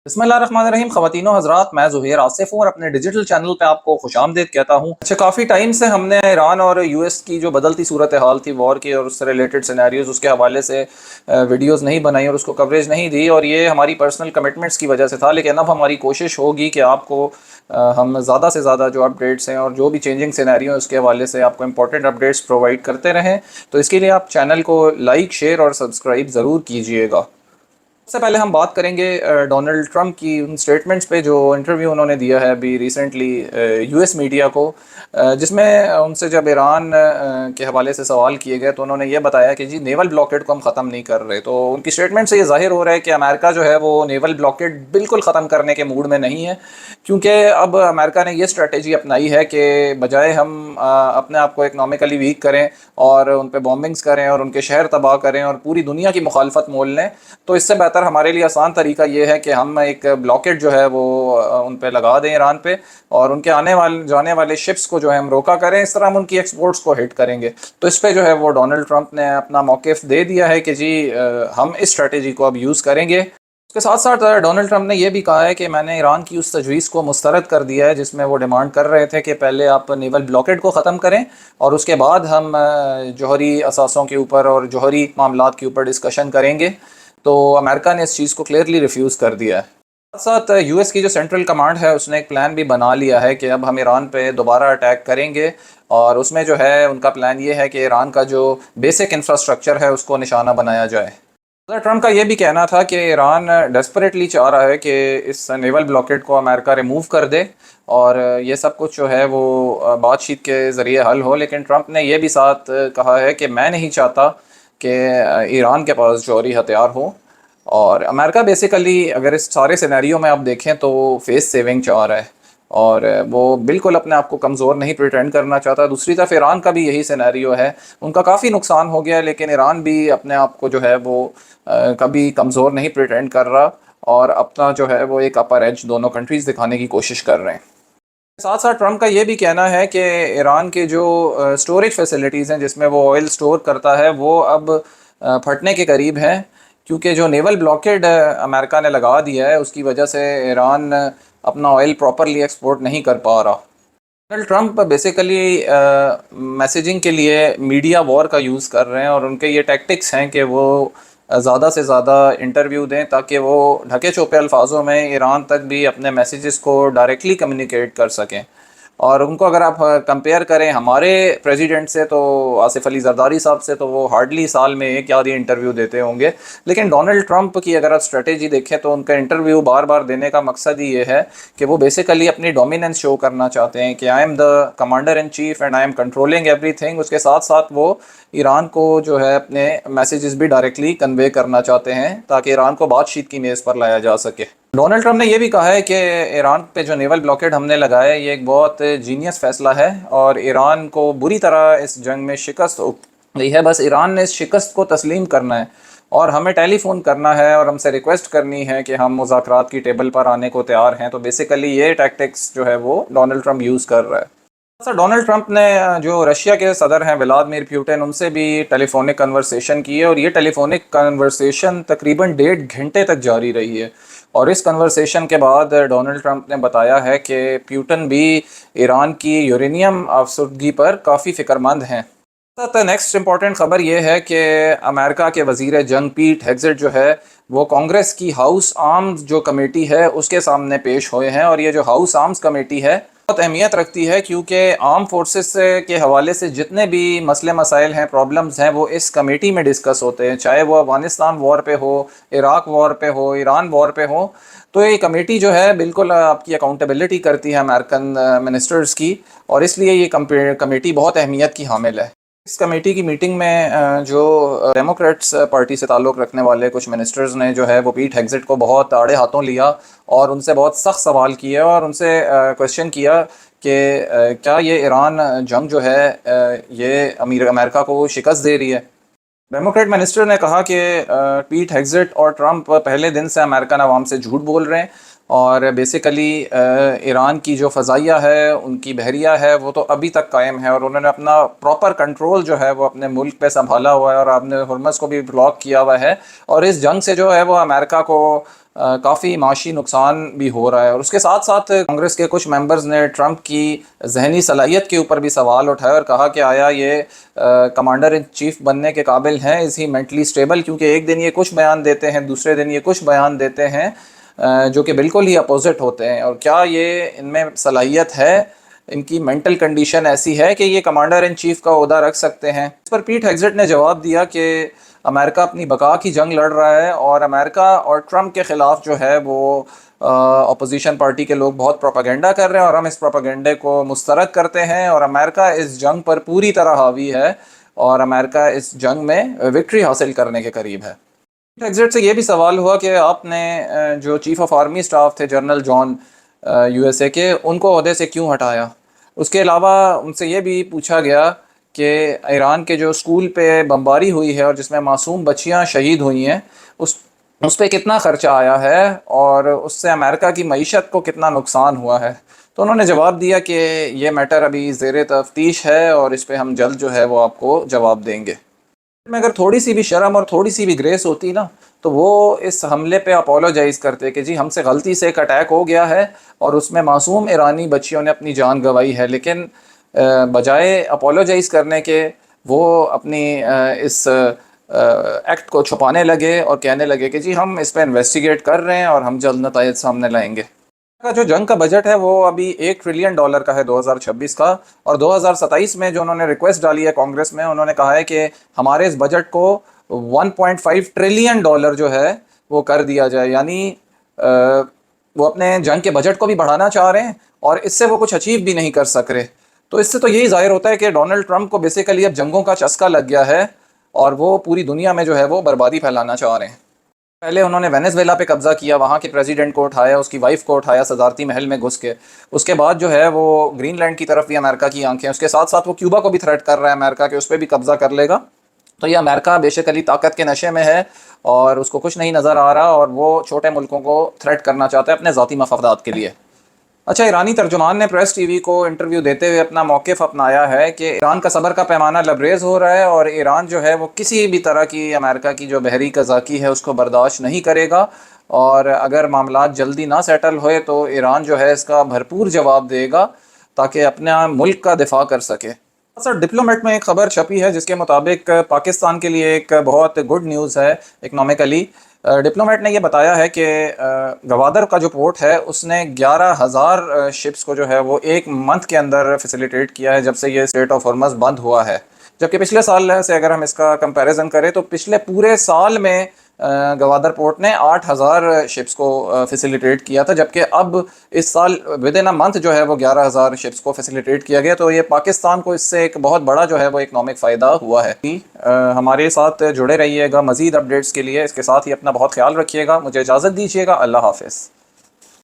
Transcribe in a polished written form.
बिस्मिल्लाहिर्रहमानिर्रहीम। ख़वातीनो हज़रात, मैं ज़ुहैर आसिफ़ हूँ और अपने डिजिटल चैनल पे आपको खुशामदीद कहता हूँ। अच्छा, काफ़ी टाइम से हमने ईरान और यूएस की जो बदलती सूरत हाल थी वॉर की और उससे रिलेटेड सिनेरियोज़ उसके हवाले से वीडियोज़ नहीं बनाई और उसको कवरेज नहीं दी, और ये हमारी पर्सनल कमिटमेंट्स की वजह से था। लेकिन अब हमारी कोशिश होगी कि आपको हम ज़्यादा से ज़्यादा जो अपडेट्स हैं और जो भी चेंजिंग सिनेरियो है उसके हवाले से आपको इंपॉर्टेंट अपडेट्स प्रोवाइड करते रहें। तो इसके लिए आप चैनल को लाइक, शेयर और सब्सक्राइब ज़रूर कीजिएगा। सबसे पहले हम बात करेंगे डोनाल्ड ट्रंप की उन स्टेटमेंट्स पे जो इंटरव्यू उन्होंने दिया है अभी रिसेंटली यूएस मीडिया को, जिसमें उनसे जब ईरान के हवाले से सवाल किए गए तो उन्होंने ये बताया कि जी नेवल ब्लॉकेड को हम ख़त्म नहीं कर रहे। तो उनकी स्टेटमेंट से ये जाहिर हो रहा है कि अमेरिका जो है वो नेवल ब्लॉकेड बिल्कुल ख़त्म करने के मूड में नहीं है, क्योंकि अब अमेरिका ने ये स्ट्रेटजी अपनाई है कि बजाय हम अपने आप को इकनॉमिकली वीक करें और उन पर बॉम्बिंग्स करें और उनके शहर तबाह करें और पूरी दुनिया की मुखालफत मोल लें, तो इससे बेहतर हमारे लिए आसान तरीका ये है कि हम एक ब्लॉकेट जो है वो उन पे लगा दें ईरान पे, और उनके आने वाले जाने वाले शिप्स को जो है हम रोका करें। इस तरह हम उनकी एक्सपोर्ट्स को हिट करेंगे। तो इस पे जो है वो डोनाल्ड ट्रंप ने अपना मौक़िफ़ दे दिया है कि जी हम इस स्ट्रेटजी को अब यूज़ करेंगे। उसके साथ साथ डोनाल्ड ट्रंप ने यह भी कहा है कि मैंने ईरान की उस तजवीज़ को मुस्तरद कर दिया है जिसमें वो डिमांड कर रहे थे कि पहले आप नेवल ब्लॉकेड को ख़त्म करें और उसके बाद हम जौहरी असासों के ऊपर और जौहरी मामलात के ऊपर डिस्कशन करेंगे। तो अमेरिका ने इस चीज़ को क्लियरली रिफ्यूज़ कर दिया है। साथ साथ यूएस की जो सेंट्रल कमांड है उसने एक प्लान भी बना लिया है कि अब हम ईरान पे दोबारा अटैक करेंगे, और उसमें जो है उनका प्लान ये है कि ईरान का जो बेसिक इंफ्रास्ट्रक्चर है उसको निशाना बनाया जाए। ट्रंप का ये भी कहना था कि ईरान डेस्परेटली चाह रहा है कि इस नेवल ब्लॉकेट को अमेरिका रिमूव कर दे और ये सब कुछ जो है वो बातचीत के ज़रिए हल हो। लेकिन ट्रंप ने यह भी साथ कहा है कि मैं नहीं चाहता कि ईरान के पास जौहरी हथियार हो, और अमेरिका बेसिकली अगर इस सारे सिनेरियो में आप देखें तो फेस सेविंग चाह रहा है और वो बिल्कुल अपने आप को कमज़ोर नहीं प्रिटेंड करना चाहता। दूसरी तरफ ईरान का भी यही सिनेरियो है, उनका काफ़ी नुकसान हो गया लेकिन ईरान भी अपने आप को जो है वो कभी कमज़ोर नहीं प्रिटेंड कर रहा और अपना जो है वो एक अपर एज दोनों कंट्रीज़ दिखाने की कोशिश कर रहे हैं। साथ साथ ट्रंप का ये भी कहना है कि ईरान के जो स्टोरेज फैसिलिटीज़ हैं जिसमें वो ऑयल स्टोर करता है वो अब फटने के करीब है, क्योंकि जो नेवल ब्लॉकेड अमेरिका ने लगा दिया है उसकी वजह से ईरान अपना ऑयल प्रॉपरली एक्सपोर्ट नहीं कर पा रहा। डोनाल्ड ट्रंप बेसिकली मैसेजिंग के लिए मीडिया वॉर का यूज़ कर रहे हैं और उनके ये टैक्टिक्स हैं कि वो ज़्यादा से ज़्यादा इंटरव्यू दें ताकि वो ढके छुपे अल्फाजों में ईरान तक भी अपने मैसेजेस को डायरेक्टली कम्युनिकेट कर सकें। और उनको अगर आप कंपेयर करें हमारे प्रेसिडेंट से, तो आसिफ अली जरदारी साहब से, तो वो हार्डली साल में एक आधी इंटरव्यू देते होंगे। लेकिन डोनाल्ड ट्रंप की अगर आप स्ट्रेटेजी देखें तो उनका इंटरव्यू बार बार देने का मकसद ही ये है कि वो बेसिकली अपनी डोमिनेंस शो करना चाहते हैं कि I am the commander in cheap and I am controlling everything. उसके साथ साथ वो ईरान को जो है अपने मैसेजेस भी डायरेक्टली कन्वे करना चाहते हैं ताकि ईरान को बातचीत की मेज़ पर लाया जा सके। डोनाल्ड ट्रंप ने यह भी कहा है कि ईरान पे जो नेवल ब्लॉकेड हमने लगाया है ये एक बहुत जीनियस फैसला है और ईरान को बुरी तरह इस जंग में शिकस्त हो गई है। बस ईरान ने इस शिकस्त को तस्लीम करना है और हमें टेलीफोन करना है और हमसे रिक्वेस्ट करनी है कि हम मुज़ाकरात की टेबल पर आने को तैयार हैं। तो बेसिकली ये टैक्टिक्स जो है वो डोनाल्ड ट्रंप यूज़ कर रहा है। सर, डोनाल्ड ट्रंप ने जो रशिया के सदर हैं व्लादिमीर पुतिन उनसे भी टेलीफोनिक कन्वर्सेशन की है और ये टेलीफोनिक कन्वर्सेशन तकरीबन 1.5 घंटे तक जारी रही है। और इस कन्वर्सेशन के बाद डोनाल्ड ट्रंप ने बताया है कि पुतिन भी ईरान की यूरेनियम आफशुदगी पर काफ़ी फ़िक्रमंद हैं। नेक्स्ट इंपॉर्टेंट ख़बर यह है कि अमेरिका के वज़ीर जंग पीट हेग्सेट जो है वो कांग्रेस की हाउस आर्म्स जो कमेटी है उसके सामने पेश हुए हैं। और ये जो हाउस आर्म्स कमेटी है बहुत अहमियत रखती है क्योंकि आर्म फोर्सेस के हवाले से जितने भी मसले मसाइल हैं, प्रॉब्लम्स हैं, वो इस कमेटी में डिस्कस होते हैं, चाहे वो अफ़गानिस्तान वॉर पे हो, इराक वॉर पे हो, ईरान वॉर पे हो। तो ये कमेटी जो है बिल्कुल आपकी अकाउंटेबिलिटी करती है अमेरिकन मिनिस्टर्स की, और इसलिए ये कमेटी बहुत अहमियत की हामिल है। इस कमेटी की मीटिंग में जो डेमोक्रेट्स पार्टी से ताल्लुक़ रखने वाले कुछ मिनिस्टर्स ने जो है वो पीट हेग्सेट को बहुत आड़े हाथों लिया और उनसे बहुत सख्त सवाल किए और उनसे क्वेश्चन किया कि क्या ये ईरान जंग जो है ये अमेरिका को शिकस्त दे रही है। डेमोक्रेट मिनिस्टर ने कहा कि पीट हेग्सेट और ट्रंप पहले दिन से अमेरिकन आवाम से झूठ बोल रहे हैं और बेसिकली ईरान की जो फ़ज़ाइया है, उनकी बहरिया है, वो तो अभी तक कायम है और उन्होंने अपना प्रॉपर कंट्रोल जो है वो अपने मुल्क पे संभाला हुआ है और आपने हुर्मुज़ को भी ब्लॉक किया हुआ है। और इस जंग से जो है वो अमेरिका को کافی معاشی نقصان بھی ہو رہا ہے، اور اس کے ساتھ ساتھ کانگریس کے کچھ ممبرز نے ٹرمپ کی ذہنی صلاحیت کے اوپر بھی سوال اٹھایا اور کہا کہ آیا یہ کمانڈر ان چیف بننے کے قابل ہیں، از ہی مینٹلی اسٹیبل، کیونکہ ایک دن یہ کچھ بیان دیتے ہیں، دوسرے دن یہ کچھ بیان دیتے ہیں جو کہ بالکل ہی اپوزٹ ہوتے ہیں، اور کیا یہ ان میں صلاحیت ہے، ان کی مینٹل کنڈیشن ایسی ہے کہ یہ کمانڈر ان چیف کا عہدہ رکھ سکتے ہیں۔ اس پر پیٹ ہیگزٹ نے جواب دیا کہ امریکہ اپنی بقا کی جنگ لڑ رہا ہے، اور امریکہ اور ٹرمپ کے خلاف جو ہے وہ اپوزیشن پارٹی کے لوگ بہت پروپیگنڈا کر رہے ہیں، اور ہم اس پروپیگنڈے کو مسترد کرتے ہیں، اور امریکہ اس جنگ پر پوری طرح حاوی ہے، اور امریکہ اس جنگ میں وکٹری حاصل کرنے کے قریب ہے۔ ایگزٹ سے یہ بھی سوال ہوا کہ آپ نے جو چیف آف آرمی اسٹاف تھے general John U S A کے، ان کو عہدے سے کیوں ہٹایا؟ اس کے علاوہ ان سے یہ بھی پوچھا گیا کہ ایران کے جو اسکول پہ بمباری ہوئی ہے اور جس میں معصوم بچیاں شہید ہوئی ہیں، اس پہ کتنا خرچہ آیا ہے، اور اس سے امریکہ کی معیشت کو کتنا نقصان ہوا ہے؟ تو انہوں نے جواب دیا کہ یہ میٹر ابھی زیر تفتیش ہے، اور اس پہ ہم جلد جو ہے وہ آپ کو جواب دیں گے۔ میں اگر تھوڑی سی بھی شرم اور تھوڑی سی بھی گریس ہوتی نا، تو وہ اس حملے پہ اپولوجائز کرتے کہ جی ہم سے غلطی سے ایک اٹیک ہو گیا ہے اور اس میں معصوم ایرانی بچیوں نے اپنی جان گنوائی ہے، لیکن بجائے اپولوجائز کرنے کے وہ اپنی اس ایکٹ کو چھپانے لگے اور کہنے لگے کہ جی ہم اس پہ انویسٹیگیٹ کر رہے ہیں اور ہم جلد نتائج سامنے لائیں گے۔ کا جو جنگ کا بجٹ ہے وہ ابھی $1 ٹریلین کا ہے 2026 کا، اور 2027 میں جو انہوں نے ریکویسٹ ڈالی ہے کانگریس میں، انہوں نے کہا ہے کہ ہمارے اس بجٹ کو $1.5 ٹریلین جو ہے وہ کر دیا جائے، یعنی وہ اپنے جنگ کے بجٹ کو بھی بڑھانا چاہ رہے ہیں اور اس سے وہ کچھ اچیو بھی نہیں کر سک رہے۔ تو اس سے تو یہی ظاہر ہوتا ہے کہ ڈونلڈ ٹرمپ کو بیسیکلی اب جنگوں کا چسکا لگ گیا ہے، اور وہ پوری دنیا میں جو ہے وہ بربادی پھیلانا چاہ رہے ہیں۔ پہلے انہوں نے وینیزویلا پہ قبضہ کیا، وہاں کے پریزیڈنٹ کو اٹھایا، اس کی وائف کو اٹھایا صدارتی محل میں گھس کے، اس کے بعد جو ہے وہ گرین لینڈ کی طرف بھی امریکہ کی آنکھیں، اس کے ساتھ ساتھ وہ کیوبا کو بھی تھریٹ کر رہا ہے امریکہ کہ اس پہ بھی قبضہ کر لے گا۔ تو یہ امریکہ بیشکلی طاقت کے نشے میں ہے اور اس کو کچھ نہیں نظر آ رہا، اور وہ چھوٹے ملکوں کو تھریٹ کرنا چاہتا ہے اپنے ذاتی مفادات کے لیے۔ اچھا، ایرانی ترجمان نے پریس ٹی وی کو انٹرویو دیتے ہوئے اپنا موقف اپنایا ہے کہ ایران کا صبر کا پیمانہ لبریز ہو رہا ہے، اور ایران جو ہے وہ کسی بھی طرح کی امریکہ کی جو بحری قزاقی ہے اس کو برداشت نہیں کرے گا، اور اگر معاملات جلدی نہ سیٹل ہوئے تو ایران جو ہے اس کا بھرپور جواب دے گا تاکہ اپنے ملک کا دفاع کر سکے۔ سر، ڈپلومیٹ میں ایک خبر چھپی ہے جس کے مطابق پاکستان کے لیے ایک بہت گڈ نیوز ہے اکنامکلی۔ ڈپلومیٹ نے یہ بتایا ہے کہ گوادر کا جو پورٹ ہے اس نے 11,000 شپس کو جو ہے وہ ایک منتھ کے اندر فیسیلیٹیٹ کیا ہے جب سے یہ اسٹریٹ آف ہارمز بند ہوا ہے، جبکہ پچھلے سال سے اگر ہم اس کا کمپیریزن کریں تو پچھلے پورے سال میں گوادر پورٹ نے 8,000 شپس کو فیسیلیٹیٹ کیا تھا، جبکہ اب اس سال ود ان اے منتھ جو ہے وہ 11,000 شپس کو فیسیلیٹیٹ کیا گیا۔ تو یہ پاکستان کو اس سے ایک بہت بڑا جو ہے وہ اکنامک فائدہ ہوا ہے۔ ہمارے ساتھ جڑے رہیے گا مزید اپڈیٹس کے لیے، اس کے ساتھ ہی اپنا بہت خیال رکھیے گا۔ مجھے اجازت دیجیے گا، اللہ حافظ۔